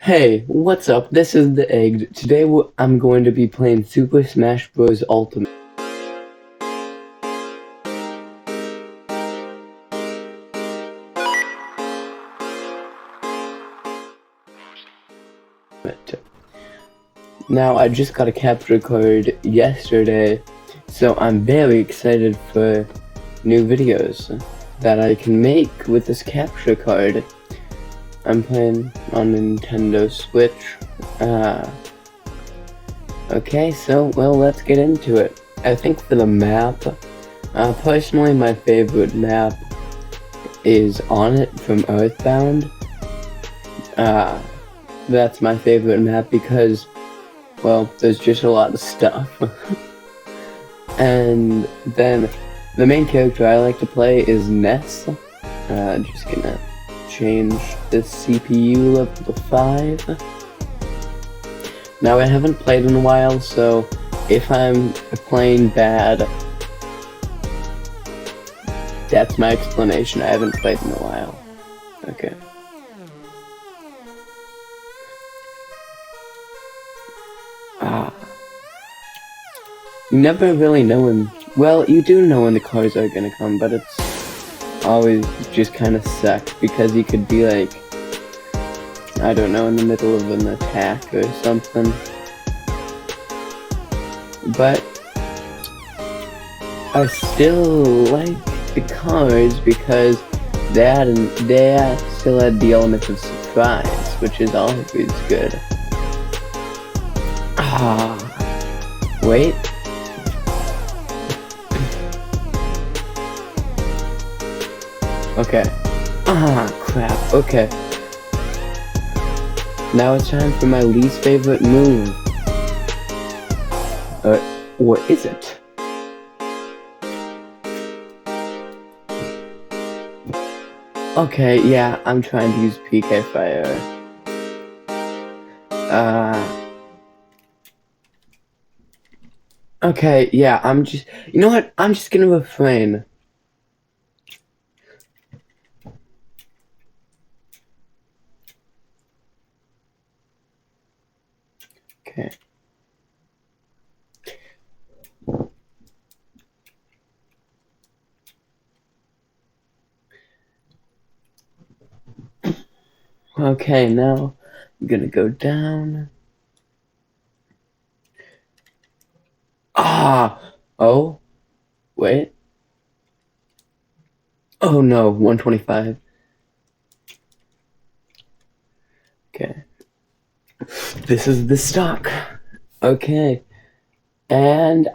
Hey, what's up? This is the Egg. Today I'm going to be playing Super Smash Bros. Ultimate. Now, I just got a capture card yesterday, so I'm very excited for new videos that I can make with this capture card. I'm playing on Nintendo Switch. Okay, so, well, let's get into it. I think for the map, personally, my favorite map is On It from Earthbound. That's my favorite map because, well, there's just a lot of stuff. And then the main character I like to play is Ness. Just gonna change the CPU level to 5. Now I haven't played in a while, so if I'm playing bad, that's my explanation. I haven't played in a while. Okay. You never really know when, well, you do know when the cars are gonna come, but it's always just kind of sucks because you could be like, I don't know, in the middle of an attack or something. But I still like the cars because they still had the element of surprise, which is always good. Wait. Okay. Crap. Okay. Now it's time for my least favorite move. What is it? Okay, yeah, I'm trying to use PK Fire. Okay, yeah, you know what? I'm just gonna refrain. Okay. Okay, now I'm gonna go down. Oh, wait. Oh no, 125. Okay. This is the stock. Okay. And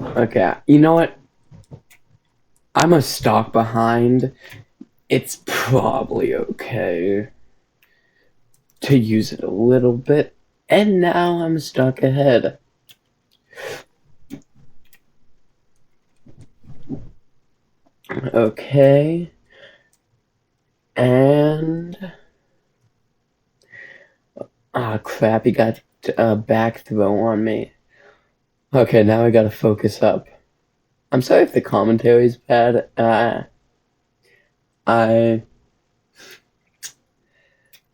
okay, you know what? I'm a stock behind. It's probably okay to use it a little bit. And now I'm stuck ahead. Okay. And crap, he got a back throw on me. Okay, now I gotta focus up. I'm sorry if the commentary is bad.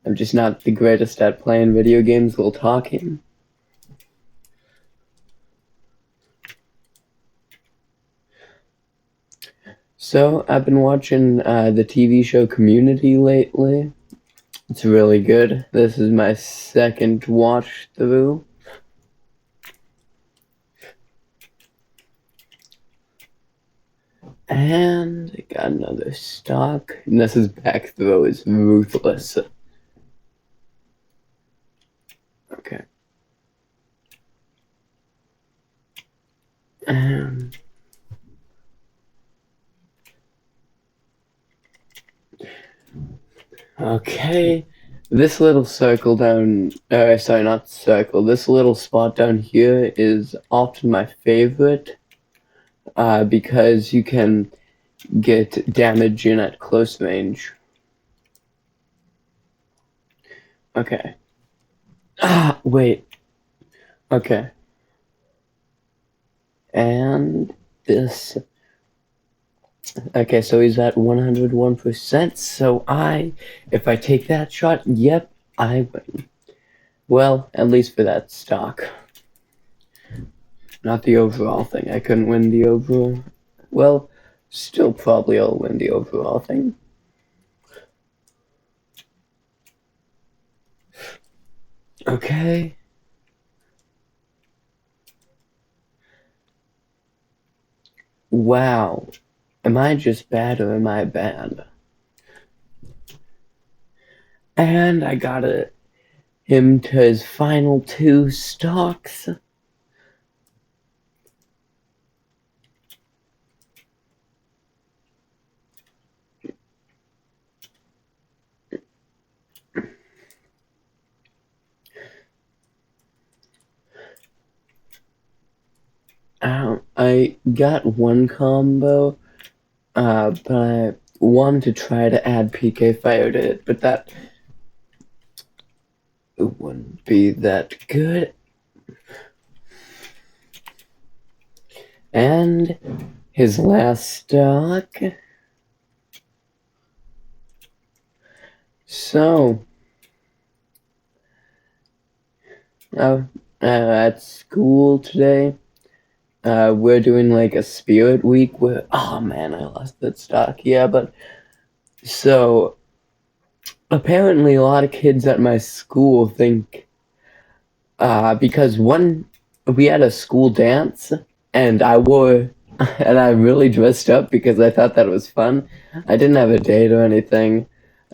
I'm just not the greatest at playing video games while talking. So, I've been watching the TV show Community lately. It's really good. This is my second watch through. And I got another stock. And this is back throw is ruthless. Okay. Okay. This little circle down, sorry, not circle. This little spot down here is often my favorite, because you can get damage in at close range. Okay. Wait. Okay. And this. Okay, so he's at 101%, so if I take that shot, yep, I win. Well, at least for that stock. Not the overall thing. I couldn't win the overall. Well, still probably I'll win the overall thing. Okay. Wow. Am I just bad or am I bad? And I got him to his final 2 stocks. I got 1 combo, but I wanted to try to add PK Fire to it, but that wouldn't be that good. And his last stock. So, at school today, we're doing like a spirit week where, oh man, I lost that stock. Yeah, but so apparently a lot of kids at my school think, because we had a school dance and I really dressed up because I thought that was fun. I didn't have a date or anything,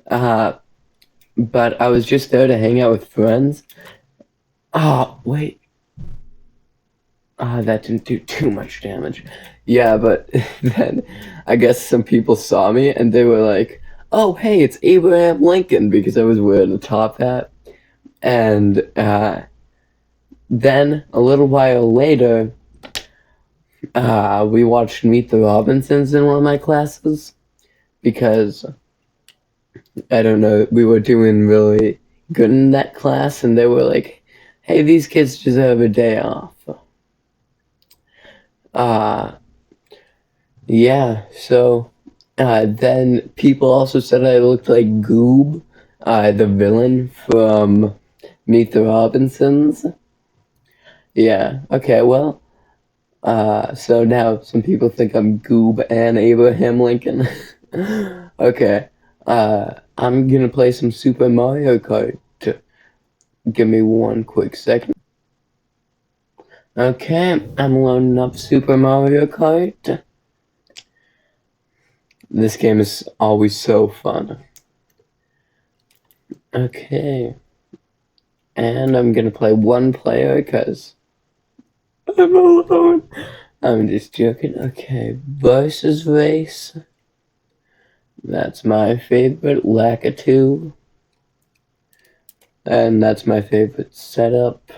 but I was just there to hang out with friends. Oh, wait. That didn't do too much damage. Yeah, but then I guess some people saw me and they were like, oh, hey, it's Abraham Lincoln, because I was wearing a top hat. And then a little while later, we watched Meet the Robinsons in one of my classes because, I don't know, we were doing really good in that class and they were like, hey, these kids deserve a day off. Yeah, so then people also said I looked like Goob, the villain from Meet the Robinsons. Yeah, okay, well, so now some people think I'm Goob and Abraham Lincoln. Okay, I'm gonna play some Super Mario Kart. Give me one quick second. Okay, I'm loading up Super Mario Kart. This game is always so fun. Okay. And I'm gonna play 1 player because I'm alone. I'm just joking. Okay, versus race. That's my favorite, Lakitu. And that's my favorite setup.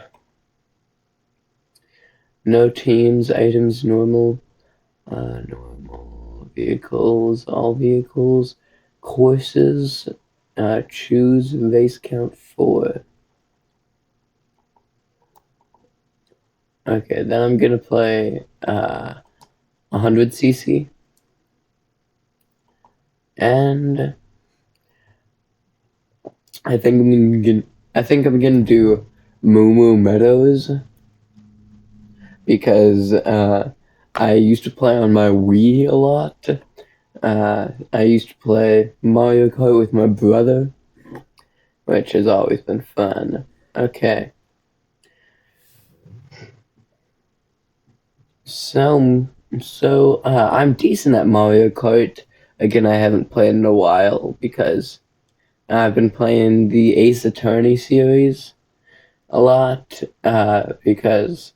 No teams, items, normal, vehicles, all vehicles, courses, choose race count 4. Okay, then I'm gonna play 100cc. And I think I'm gonna do Moo Moo Meadows because I used to play on my Wii a lot. I used to play Mario Kart with my brother, which has always been fun. Okay. So I'm decent at Mario Kart. Again, I haven't played in a while because I've been playing the Ace Attorney series a lot, because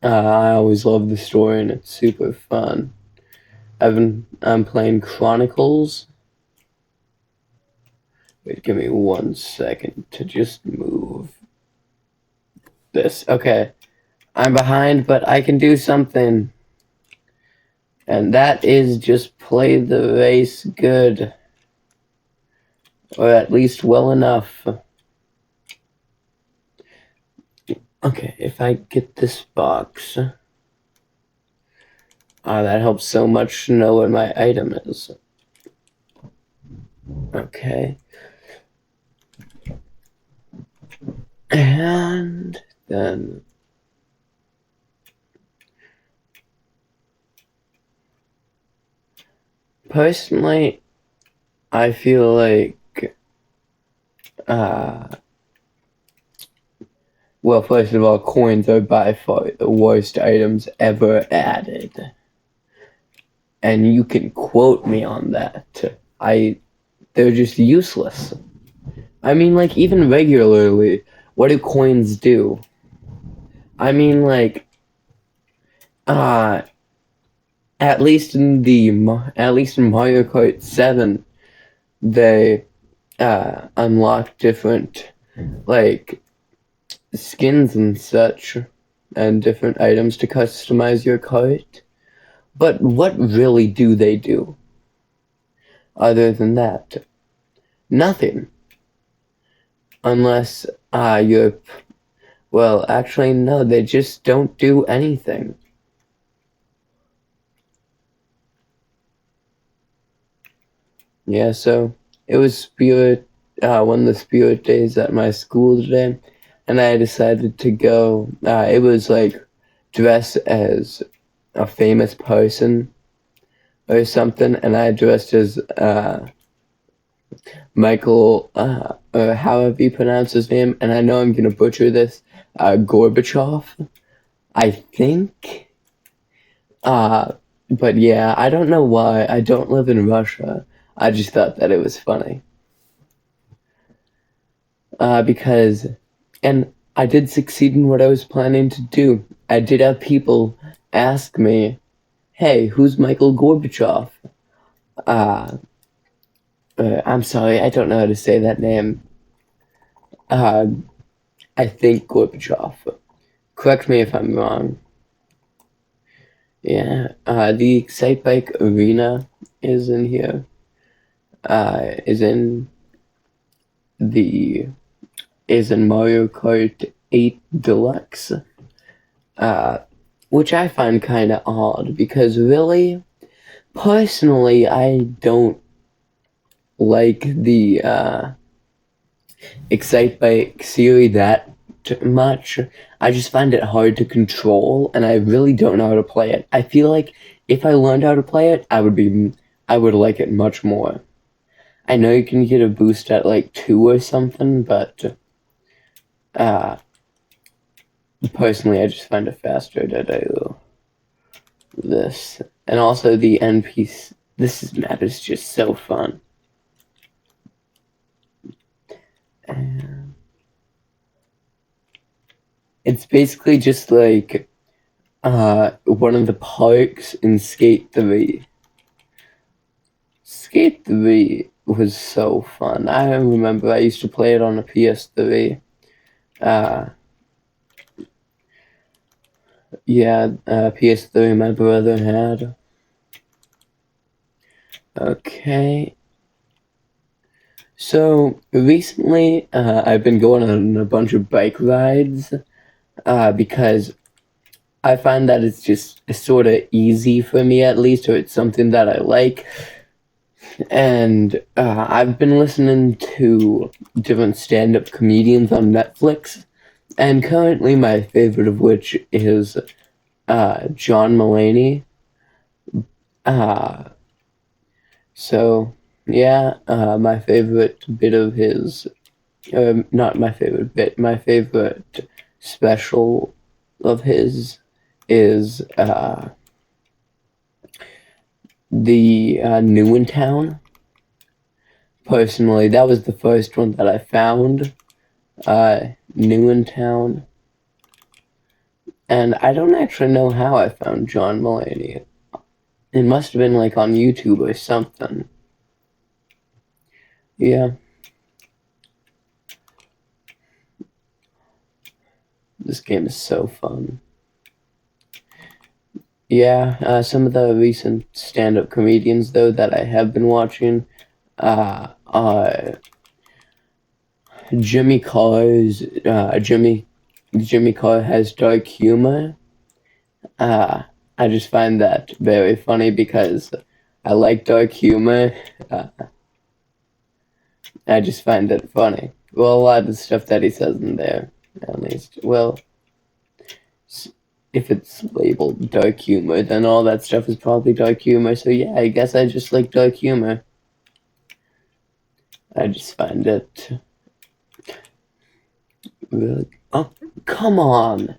I always love the story and it's super fun. I'm playing Chronicles. Wait, give me 1 second to just move this. Okay, I'm behind, but I can do something. And that is just play the race good. Or at least well enough. Okay, if I get this box. That helps so much to know what my item is. Okay. And then personally, I feel like well, first of all, coins are by far the worst items ever added. And you can quote me on that. They're just useless. I mean, like, even regularly, what do coins do? I mean, like, at least in Mario Kart 7, they unlock different, like, skins and such, and different items to customize your cart. But what really do they do? Other than that, nothing. Unless you're, well, actually, no, they just don't do anything. Yeah, so it was one of the spirit days at my school today, and I decided to go. It was like dress as a famous person or something, and I dressed as Michael, or however you pronounce his name, and I know I'm gonna butcher this, Gorbachev, I think. But yeah, I don't know why. I don't live in Russia. I just thought that it was funny. Because, and I did succeed in what I was planning to do. I did have people ask me, hey, who's Michael Gorbachev? I'm sorry, I don't know how to say that name. I think Gorbachev. Correct me if I'm wrong. Yeah, the Excitebike Arena is in here. Is in Mario Kart 8 Deluxe. Which I find kind of odd, because really, personally, I don't like the Excitebike series that much. I just find it hard to control, and I really don't know how to play it. I feel like if I learned how to play it, I would like it much more. I know you can get a boost at like 2 or something, but personally, I just find it faster to do this. And also the NPC. This map is just so fun. And it's basically just like one of the parks in Skate 3. Skate 3 was so fun. I remember I used to play it on a PS3. Yeah, PS3 my brother had. Okay. So, recently, I've been going on a bunch of bike rides, because I find that it's just sort of easy for me, at least, or it's something that I like. And I've been listening to different stand-up comedians on Netflix, and currently my favorite of which is John Mulaney. So yeah, my favorite bit of his, not my favorite bit, my favorite special of his is the New in Town. Personally, that was the first one that I found, New in Town. And I don't actually know how I found John Mulaney. It must have been like on YouTube or something. Yeah. This game is so fun. Yeah, some of the recent stand-up comedians, though, that I have been watching, Jimmy Carr's, Jimmy Carr has dark humor. I just find that very funny because I like dark humor. I just find it funny. Well, a lot of the stuff that he says in there, at least. Well, if it's labeled dark humor, then all that stuff is probably dark humor. So yeah, I guess I just like dark humor. I just find it really. Oh, come on!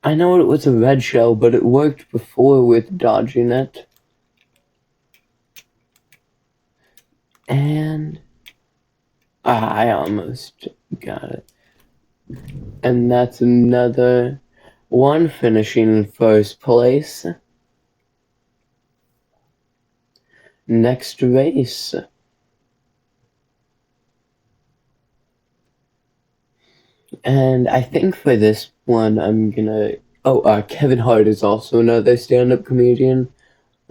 I know it was a red shell, but it worked before with dodging it. And I almost got it. And that's another one finishing in first place. Next race. And I think for this one, I'm gonna. Oh, Kevin Hart is also another stand-up comedian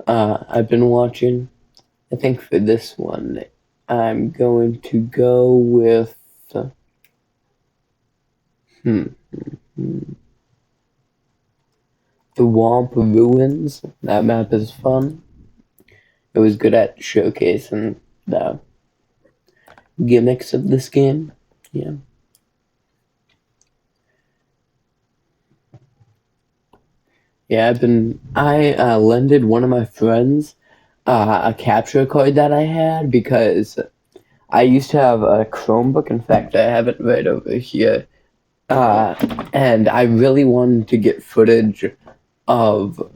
I've been watching. I think for this one, I'm going to go with. The Womp Ruins. That map is fun. It was good at showcasing the gimmicks of this game. Yeah. Yeah, I lended one of my friends a capture card that I had because I used to have a Chromebook. In fact, I have it right over here. And I really wanted to get footage of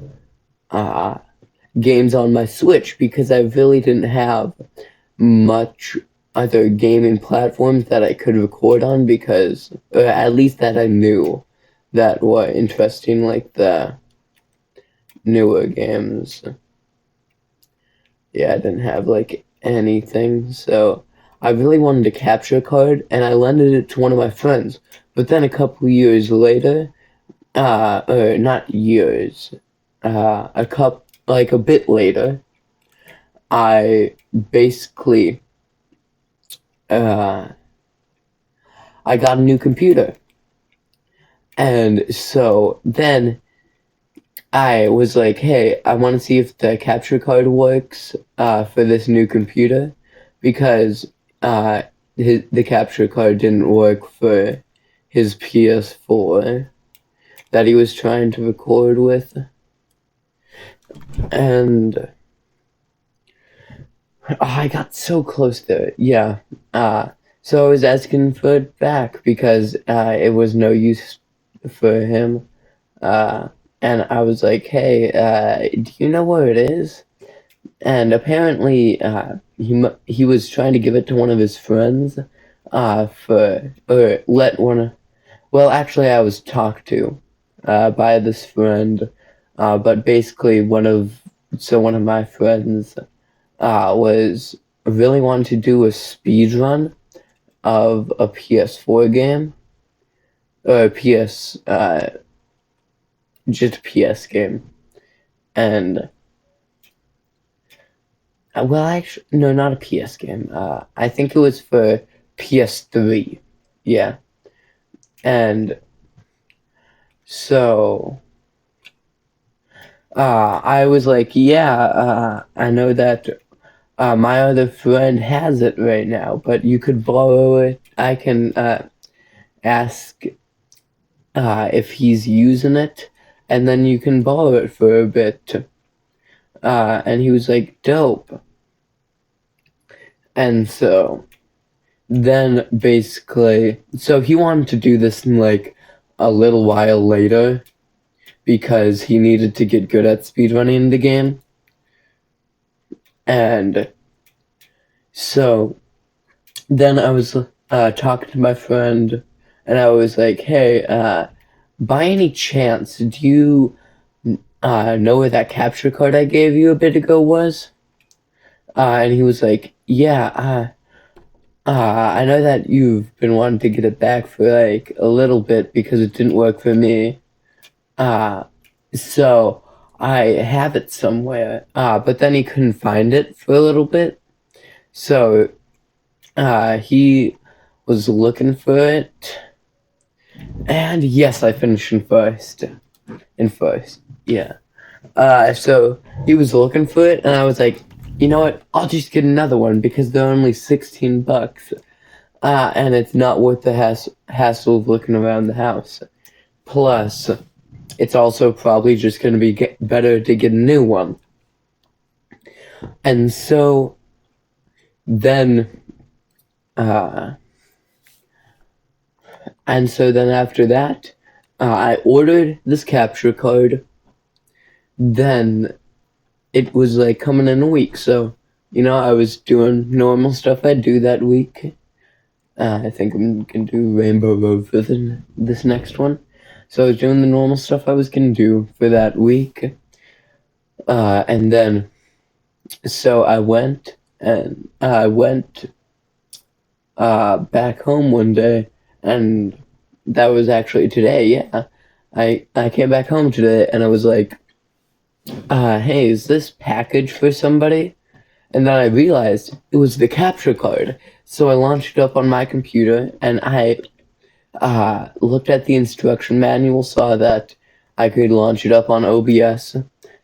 games on my Switch because I really didn't have much other gaming platforms that I could record on because, or at least that I knew that were interesting, like the newer games. Yeah, I didn't have like anything, so I really wanted a capture card, and I lended it to one of my friends. But then a couple years later, or not years, like a bit later, I basically, I got a new computer. And so then I was like, hey, I want to see if the capture card works for this new computer because the capture card didn't work for his PS4 that he was trying to record with. And I got so close to it. Yeah. So I was asking for it back because it was no use for him. And I was like, hey, do you know where it is? And apparently, he was trying to give it to one of his friends, well, actually, I was talked to, by this friend, but basically one of my friends, was really wanting to do a speed run of a PS4 game, or just a PS game, and well, actually, no, not a PS game. I think it was for PS3. Yeah, and so I was like, yeah, I know that my other friend has it right now, but you could borrow it. I can ask if he's using it, and then you can borrow it for a bit. And he was like, dope. And so then basically, so he wanted to do this in like a little while later because he needed to get good at speedrunning the game. And so then I was talking to my friend, and I was like, hey, by any chance, do you know where that capture card I gave you a bit ago was? And he was like, yeah, I know that you've been wanting to get it back for like a little bit because it didn't work for me. So I have it somewhere. But then he couldn't find it for a little bit. So he was looking for it. And yes, I finished in first. Yeah. So he was looking for it, and I was like, you know what? I'll just get another one because they're only $16. And it's not worth the hassle of looking around the house. Plus, it's also probably just going to be better to get a new one. And so then, after that, I ordered this capture card. Then it was like coming in a week, so I was doing normal stuff I do that week. I think I'm gonna do Rainbow Road for this next one. So I was doing the normal stuff I was gonna do for that week. And then, so I went back home one day, and that was actually today, yeah. I came back home today, and I was like, hey, is this package for somebody? And then I realized it was the capture card. So I launched it up on my computer, and I looked at the instruction manual, saw that I could launch it up on OBS.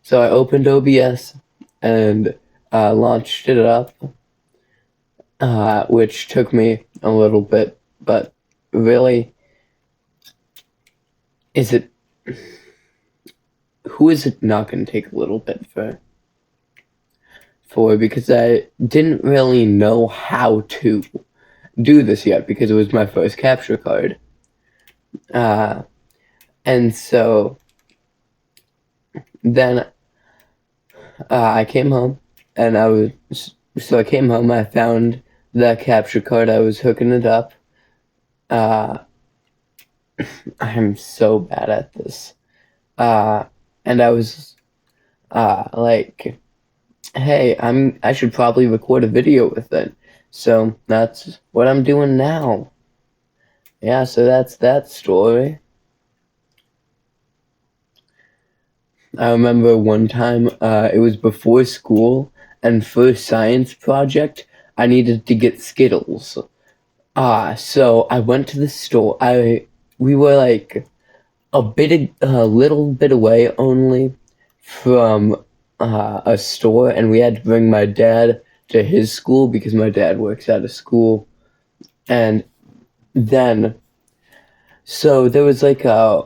So I opened OBS and launched it up, which took me a little bit, but really, who is it not going to take a little bit for? Because I didn't really know how to do this yet because it was my first capture card. And so then I came home, and I found the capture card, I was hooking it up. I'm so bad at this. And I was like, hey, I should probably record a video with it. So that's what I'm doing now. Yeah, so that's that story. I remember one time, it was before school, and for a science project, I needed to get Skittles. So I went to the store. We were like a little bit away only from a store, and we had to bring my dad to his school because my dad works at a school. And then, so there was like I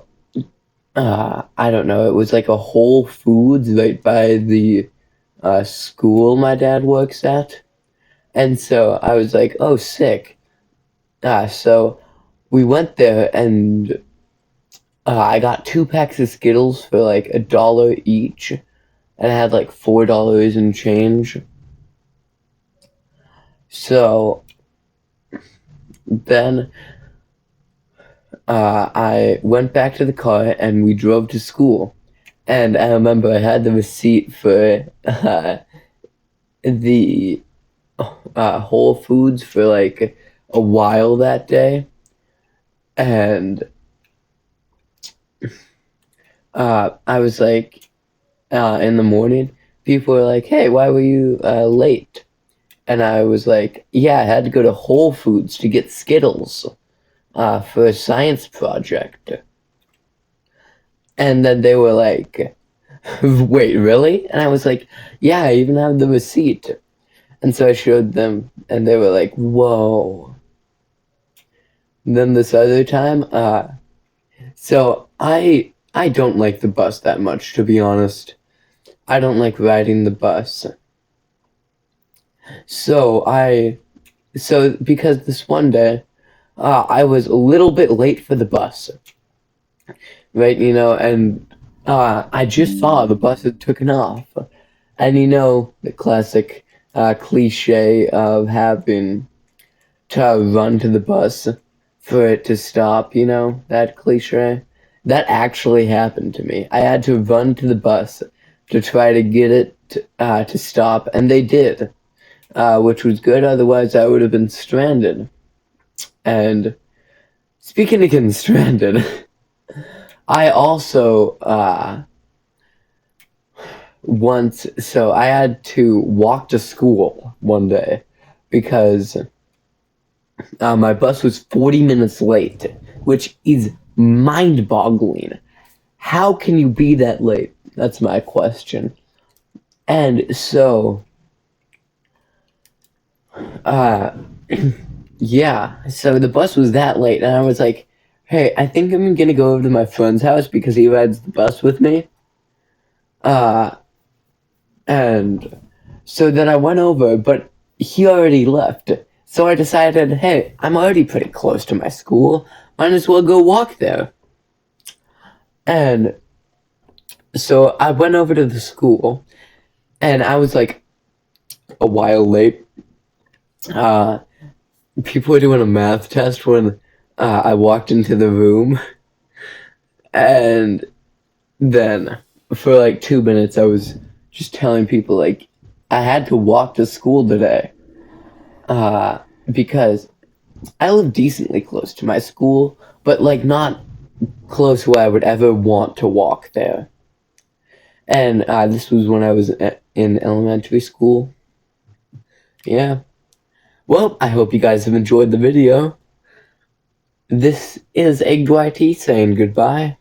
don't know, it was like a Whole Foods right by the school my dad works at. And so I was like, oh, sick. So we went there, and I got 2 packs of Skittles for like $1 each, and I had like $4 in change. So then I went back to the car, and we drove to school. And I remember I had the receipt for the Whole Foods for like a while that day. And I was like, in the morning, people were like, hey, why were you late? And I was like, yeah, I had to go to Whole Foods to get Skittles for a science project. And then they were like, wait, really? And I was like, yeah, I even have the receipt. And so I showed them, and they were like, whoa. And then this other time, so I don't like the bus that much, to be honest. I don't like riding the bus. So because this one day, I was a little bit late for the bus, right? And I just saw the bus had taken off, and the classic cliche of having to run to the bus for it to stop. That cliche. That actually happened to me. I had to run to the bus to try to get it to stop, and they did, which was good. Otherwise, I would have been stranded. And speaking of getting stranded, I also I had to walk to school one day because my bus was 40 minutes late, which is mind-boggling. How can you be that late? That's my question. And so, yeah, so the bus was that late, and I was like, hey, I think I'm gonna go over to my friend's house because he rides the bus with me. And so then I went over, but he already left. So I decided, hey, I'm already pretty close to my school. Might as well go walk there. And so I went over to the school, and I was like a while late. People were doing a math test when I walked into the room. And then for like 2 minutes, I was just telling people, like, I had to walk to school today. Because I live decently close to my school, but like not close where I would ever want to walk there. And this was when I was in elementary school. Yeah. Well, I hope you guys have enjoyed the video. This is EggedYT saying goodbye.